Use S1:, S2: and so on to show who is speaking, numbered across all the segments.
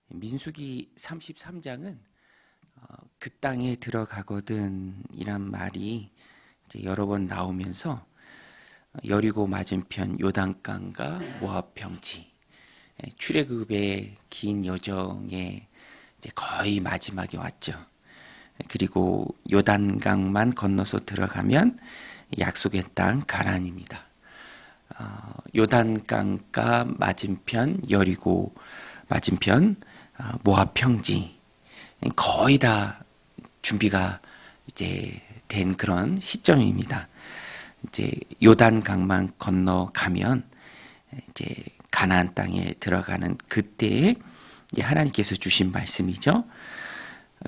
S1: 민수기 33장은 그 땅에 들어가거든 이란 말이 이제 여러 번 나오면서 여리고 맞은편 요단강과 모압 평지, 출애굽의 긴 여정의 이제 거의 마지막에 왔죠. 그리고 요단강만 건너서 들어가면 약속의 땅 가나안입니다. 요단강가 맞은편 여리고 맞은편 모압 평지, 거의 다 준비가 이제 된 그런 시점입니다. 이제 요단강만 건너가면 이제 가나안 땅에 들어가는 그때에 이제 하나님께서 주신 말씀이죠.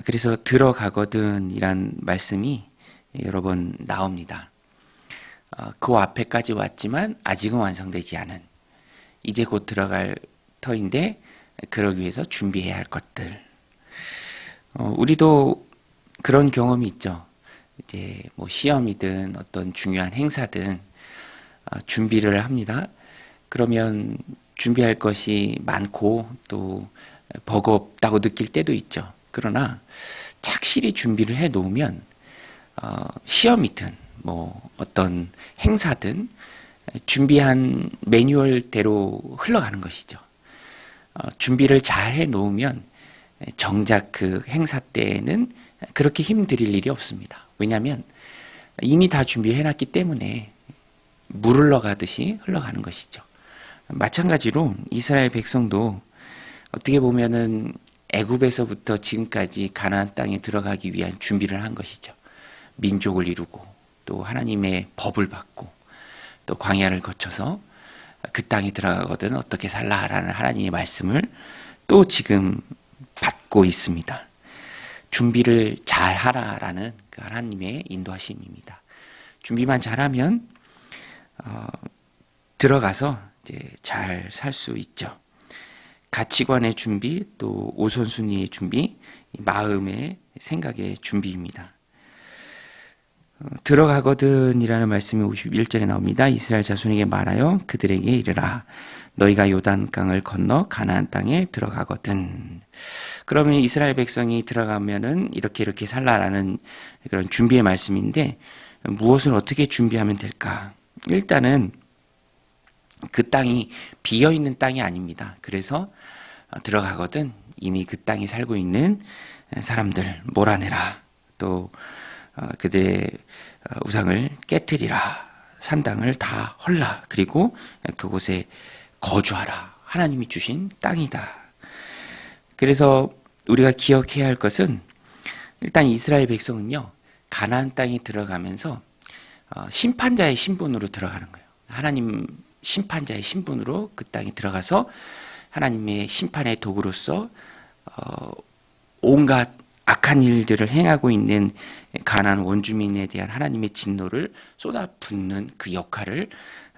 S1: 그래서 들어가거든이란 말씀이 여러 번 나옵니다. 그 앞에까지 왔지만 아직은 완성되지 않은, 이제 곧 들어갈 터인데 그러기 위해서 준비해야 할 것들. 우리도 그런 경험이 있죠. 이제 뭐 시험이든 어떤 중요한 행사든 준비를 합니다. 그러면 준비할 것이 많고 또 버겁다고 느낄 때도 있죠. 그러나 착실히 준비를 해 놓으면 시험이든 뭐 어떤 행사든 준비한 매뉴얼대로 흘러가는 것이죠. 준비를 잘 해 놓으면 정작 그 행사 때에는 그렇게 힘들일 일이 없습니다. 왜냐하면 이미 다 준비를 해놨기 때문에 물 흘러가듯이 흘러가는 것이죠. 마찬가지로 이스라엘 백성도 어떻게 보면은 애굽에서부터 지금까지 가나안 땅에 들어가기 위한 준비를 한 것이죠. 민족을 이루고 또 하나님의 법을 받고 또 광야를 거쳐서 그 땅에 들어가거든 어떻게 살라라는 하나님의 말씀을 또 지금 받고 있습니다. 준비를 잘 하라라는 그 하나님의 인도하심입니다. 준비만 잘하면 들어가서 이제 잘 살 수 있죠. 가치관의 준비, 또 우선순위의 준비, 마음의 생각의 준비입니다. 들어가거든이라는 말씀이 51절에 나옵니다. 이스라엘 자손에게 말하여 그들에게 이르라. 너희가 요단강을 건너 가나안 땅에 들어가거든. 그러면 이스라엘 백성이 들어가면은 이렇게 살라라는 그런 준비의 말씀인데, 무엇을 어떻게 준비하면 될까? 일단은 그 땅이 비어 있는 땅이 아닙니다. 그래서 들어가거든 이미 그 땅에 살고 있는 사람들 몰아내라. 또 그들의 우상을 깨뜨리라. 산당을 다 헐라. 그리고 그곳에 거주하라. 하나님이 주신 땅이다. 그래서 우리가 기억해야 할 것은, 일단 이스라엘 백성은요, 가나안 땅에 들어가면서 심판자의 신분으로 들어가는 거예요. 하나님 심판자의 신분으로 그 땅에 들어가서 하나님의 심판의 도구로서 온갖 악한 일들을 행하고 있는 가나안 원주민에 대한 하나님의 진노를 쏟아붓는 그 역할을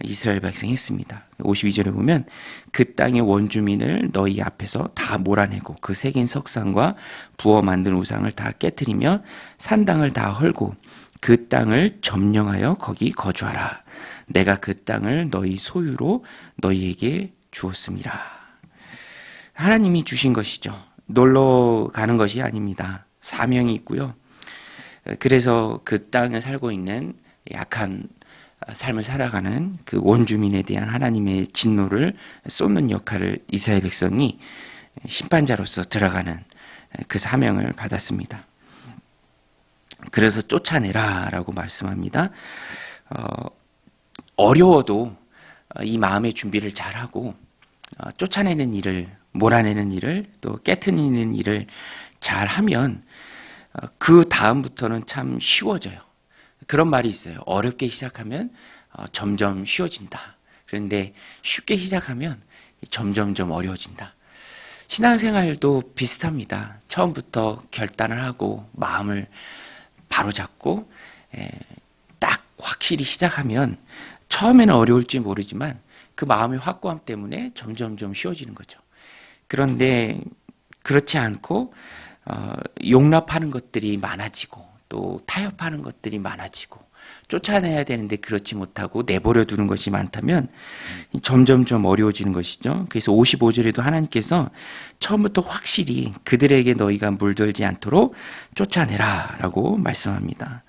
S1: 이스라엘 백성이 했습니다. 52절에 보면 그 땅의 원주민을 너희 앞에서 다 몰아내고 그 새긴 석상과 부어 만든 우상을 다 깨뜨리며 산당을 다 헐고 그 땅을 점령하여 거기 거주하라. 내가 그 땅을 너희 소유로 너희에게 주었습니다. 하나님이 주신 것이죠. 놀러 가는 것이 아닙니다. 사명이 있고요. 그래서 그 땅에 살고 있는 약한 삶을 살아가는 그 원주민에 대한 하나님의 진노를 쏟는 역할을 이스라엘 백성이 심판자로서 들어가는 그 사명을 받았습니다. 그래서 쫓아내라 라고 말씀합니다. 어려워도 이 마음의 준비를 잘하고 쫓아내는 일을, 몰아내는 일을, 또 깨트리는 일을 잘하면 그 다음부터는 참 쉬워져요. 그런 말이 있어요. 어렵게 시작하면 점점 쉬워진다. 그런데 쉽게 시작하면 점점점 어려워진다. 신앙생활도 비슷합니다. 처음부터 결단을 하고 마음을 바로잡고 딱 확실히 시작하면 처음에는 어려울지 모르지만 그 마음의 확고함 때문에 점점점 쉬워지는 거죠. 그런데 그렇지 않고 용납하는 것들이 많아지고 또 타협하는 것들이 많아지고 쫓아내야 되는데 그렇지 못하고 내버려 두는 것이 많다면 점점점 어려워지는 것이죠. 그래서 55절에도 하나님께서 처음부터 확실히 그들에게 너희가 물들지 않도록 쫓아내라 라고 말씀합니다.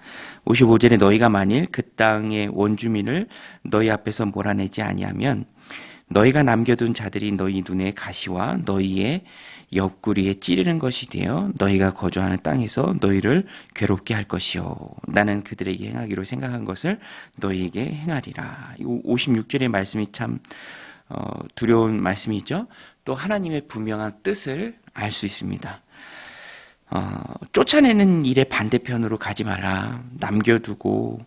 S1: 55절에 너희가 만일 그 땅의 원주민을 너희 앞에서 몰아내지 아니하면 너희가 남겨둔 자들이 너희 눈에 가시와 너희의 옆구리에 찌르는 것이 되어 너희가 거주하는 땅에서 너희를 괴롭게 할 것이요 나는 그들에게 행하기로 생각한 것을 너희에게 행하리라. 56절의 말씀이 참 두려운 말씀이죠. 또 하나님의 분명한 뜻을 알 수 있습니다. 쫓아내는 일의 반대편으로 가지 마라. 남겨두고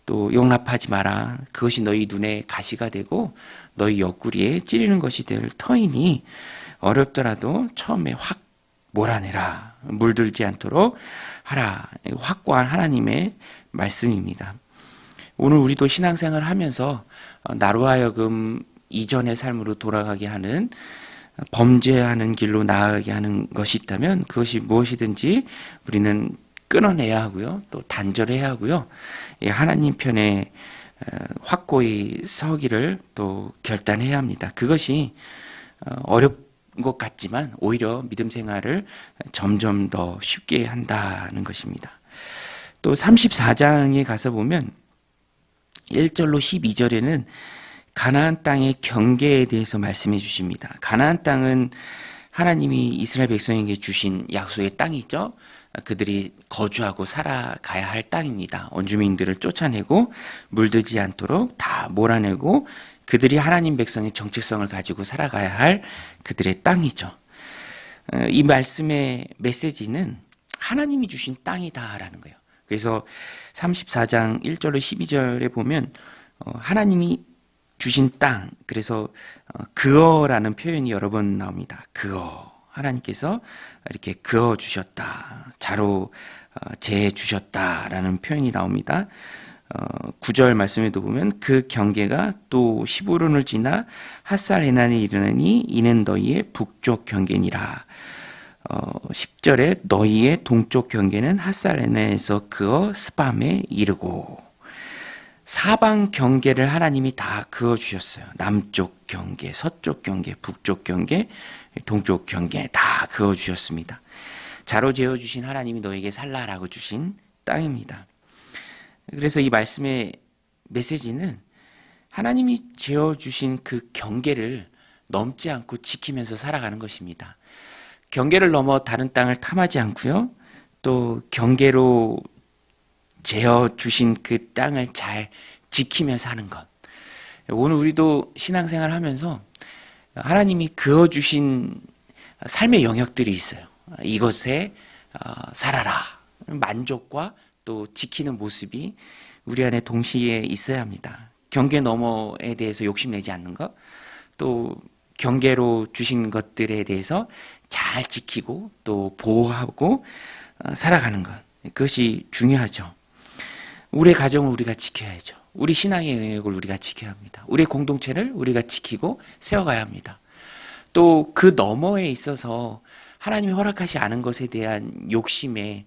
S1: 또 용납하지 마라. 그것이 너희 눈에 가시가 되고 너희 옆구리에 찌르는 것이 될 터이니 어렵더라도 처음에 확 몰아내라. 물들지 않도록 하라. 확고한 하나님의 말씀입니다. 오늘 우리도 신앙생활을 하면서 나로 하여금 이전의 삶으로 돌아가게 하는 범죄하는 길로 나아가게 하는 것이 있다면 그것이 무엇이든지 우리는 끊어내야 하고요. 또 단절해야 하고요. 하나님 편에 확고히 서기를 또 결단해야 합니다. 그것이 어렵 것 같지만 오히려 믿음 생활을 점점 더 쉽게 한다는 것입니다. 또 34장에 가서 보면 1절로 12절에는 가나안 땅의 경계에 대해서 말씀해 주십니다. 가나안 땅은 하나님이 이스라엘 백성에게 주신 약속의 땅이죠. 그들이 거주하고 살아가야 할 땅입니다. 원주민들을 쫓아내고 물들지 않도록 다 몰아내고 그들이 하나님 백성의 정체성을 가지고 살아가야 할 그들의 땅이죠. 이 말씀의 메시지는 하나님이 주신 땅이다라는 거예요. 그래서 34장 1절로 12절에 보면 하나님이 주신 땅, 그래서 그어라는 표현이 여러 번 나옵니다. 그어, 하나님께서 이렇게 그어 주셨다, 자로 재 주셨다라는 표현이 나옵니다. 9절 말씀에도 보면 그 경계가 또 시브론을 지나 핫살 해난에 이르느니 이는 너희의 북쪽 경계니라. 10절에 너희의 동쪽 경계는 핫살 해난에서 그어 스밤에 이르고. 사방 경계를 하나님이 다 그어 주셨어요. 남쪽 경계, 서쪽 경계, 북쪽 경계, 동쪽 경계 다 그어 주셨습니다. 자로 재어 주신 하나님이 너에게 살라라고 주신 땅입니다. 그래서 이 말씀의 메시지는 하나님이 재어주신 그 경계를 넘지 않고 지키면서 살아가는 것입니다. 경계를 넘어 다른 땅을 탐하지 않고요. 또 경계로 재어주신 그 땅을 잘 지키면서 하는 것. 오늘 우리도 신앙생활을 하면서 하나님이 그어주신 삶의 영역들이 있어요. 이것에 살아라. 만족과 또 지키는 모습이 우리 안에 동시에 있어야 합니다. 경계 너머에 대해서 욕심내지 않는 것, 또 경계로 주신 것들에 대해서 잘 지키고 또 보호하고 살아가는 것, 그것이 중요하죠. 우리의 가정을 우리가 지켜야죠. 우리 신앙의 영역을 우리가 지켜야 합니다. 우리의 공동체를 우리가 지키고 세워가야 합니다. 또 그 너머에 있어서 하나님이 허락하지 않은 것에 대한 욕심에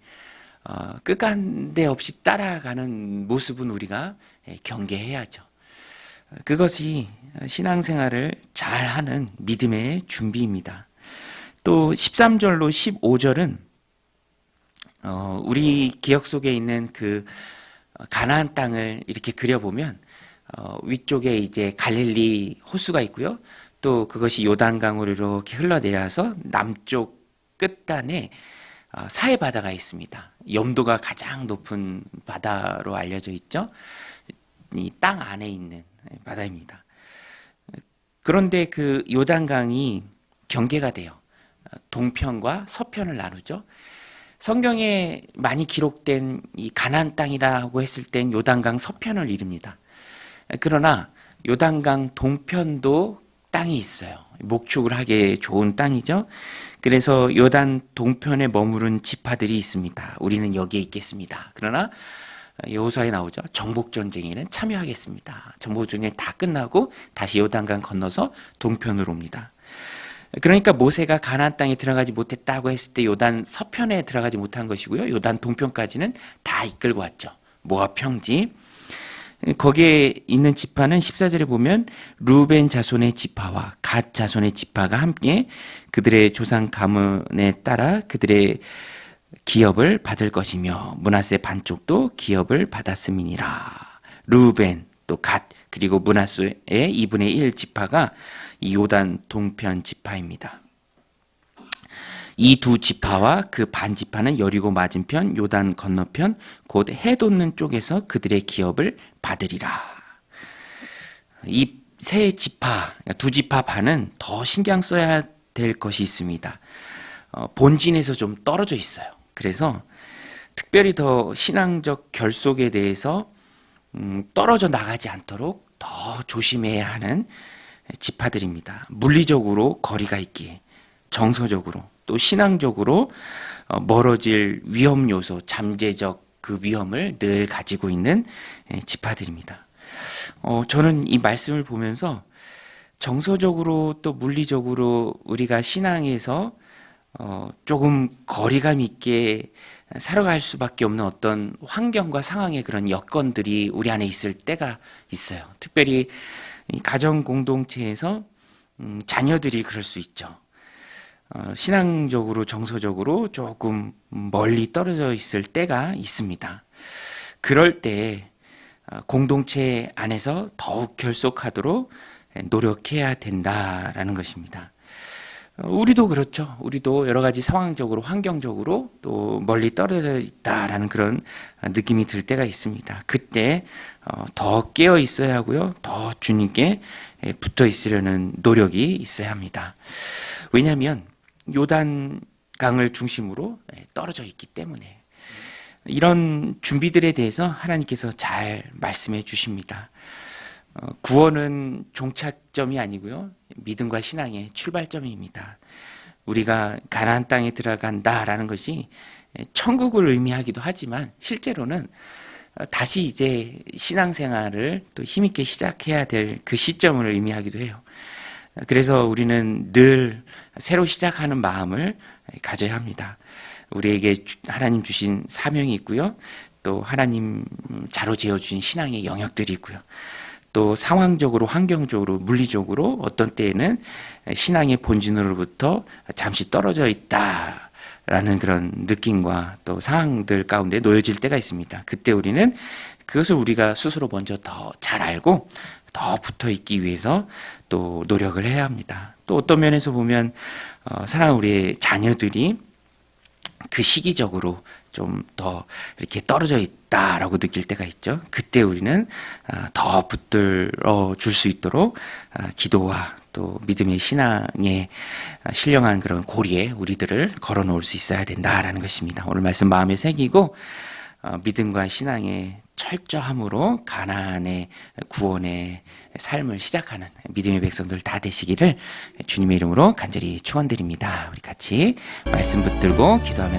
S1: 끝간데 없이 따라가는 모습은 우리가 경계해야죠. 그것이 신앙생활을 잘하는 믿음의 준비입니다. 또 13절로 15절은 우리 기억 속에 있는 그 가나안 땅을 이렇게 그려보면 위쪽에 이제 갈릴리 호수가 있고요. 또 그것이 요단강으로 이렇게 흘러내려서 남쪽 끝단에 사해 바다가 있습니다. 염도가 가장 높은 바다로 알려져 있죠. 이 땅 안에 있는 바다입니다. 그런데 그 요단강이 경계가 돼요. 동편과 서편을 나누죠. 성경에 많이 기록된 이 가나안 땅이라고 했을 땐 요단강 서편을 이릅니다. 그러나 요단강 동편도 땅이 있어요. 목축을 하기에 좋은 땅이죠. 그래서 요단 동편에 머무른 지파들이 있습니다. 우리는 여기에 있겠습니다. 그러나 여호수아에 나오죠. 정복전쟁에는 참여하겠습니다. 정복전쟁이 다 끝나고 다시 요단강 건너서 동편으로 옵니다. 그러니까 모세가 가나안 땅에 들어가지 못했다고 했을 때 요단 서편에 들어가지 못한 것이고요. 요단 동편까지는 다 이끌고 왔죠. 모압 평지, 거기에 있는 지파는 14절에 보면 루벤 자손의 지파와 갓 자손의 지파가 함께 그들의 조상 가문에 따라 그들의 기업을 받을 것이며 므낫세 반쪽도 기업을 받았음이니라. 루벤 또 갓 그리고 므낫세의 2분의 1 지파가 이 요단 동편 지파입니다. 이 두 지파와 그 반 지파는 여리고 맞은편 요단 건너편 곧 해 돋는 쪽에서 그들의 기업을 받으리라. 이 세 지파, 두 지파 반은 더 신경 써야 될 것이 있습니다. 본진에서 좀 떨어져 있어요. 그래서 특별히 더 신앙적 결속에 대해서 떨어져 나가지 않도록 더 조심해야 하는 지파들입니다. 물리적으로 거리가 있기에 정서적으로 또 신앙적으로 멀어질 위험 요소, 잠재적 그 위험을 늘 가지고 있는 지파들입니다. 저는 이 말씀을 보면서 정서적으로 또 물리적으로 우리가 신앙에서 조금 거리감 있게 살아갈 수밖에 없는 어떤 환경과 상황의 그런 여건들이 우리 안에 있을 때가 있어요. 특별히 가정 공동체에서 자녀들이 그럴 수 있죠. 신앙적으로 정서적으로 조금 멀리 떨어져 있을 때가 있습니다. 그럴 때 공동체 안에서 더욱 결속하도록 노력해야 된다라는 것입니다. 우리도 그렇죠. 우리도 여러 가지 상황적으로 환경적으로 또 멀리 떨어져 있다라는 그런 느낌이 들 때가 있습니다. 그때 더 깨어 있어야 하고요. 더 주님께 붙어 있으려는 노력이 있어야 합니다. 왜냐하면 요단강을 중심으로 떨어져 있기 때문에 이런 준비들에 대해서 하나님께서 잘 말씀해 주십니다. 구원은 종착점이 아니고요. 믿음과 신앙의 출발점입니다. 우리가 가나안 땅에 들어간다라는 것이 천국을 의미하기도 하지만 실제로는 다시 이제 신앙생활을 또 힘있게 시작해야 될 그 시점을 의미하기도 해요. 그래서 우리는 늘 새로 시작하는 마음을 가져야 합니다. 우리에게 하나님 주신 사명이 있고요. 또 하나님 자로 재어주신 신앙의 영역들이 있고요. 또 상황적으로, 환경적으로, 물리적으로 어떤 때에는 신앙의 본진으로부터 잠시 떨어져 있다라는 그런 느낌과 또 상황들 가운데 놓여질 때가 있습니다. 그때 우리는 그것을 우리가 스스로 먼저 더 잘 알고 더 붙어 있기 위해서 또 노력을 해야 합니다. 또 어떤 면에서 보면 사랑하는 우리의 자녀들이 그 시기적으로 좀 더 이렇게 떨어져 있다라고 느낄 때가 있죠. 그때 우리는 더 붙들어 줄 수 있도록 기도와 또 믿음의 신앙에 신령한 그런 고리에 우리들을 걸어 놓을 수 있어야 된다라는 것입니다. 오늘 말씀 마음에 새기고 믿음과 신앙의 철저함으로 가나안의 구원의 삶을 시작하는 믿음의 백성들 다 되시기를 주님의 이름으로 간절히 축원드립니다. 우리 같이 말씀 붙들고 기도하면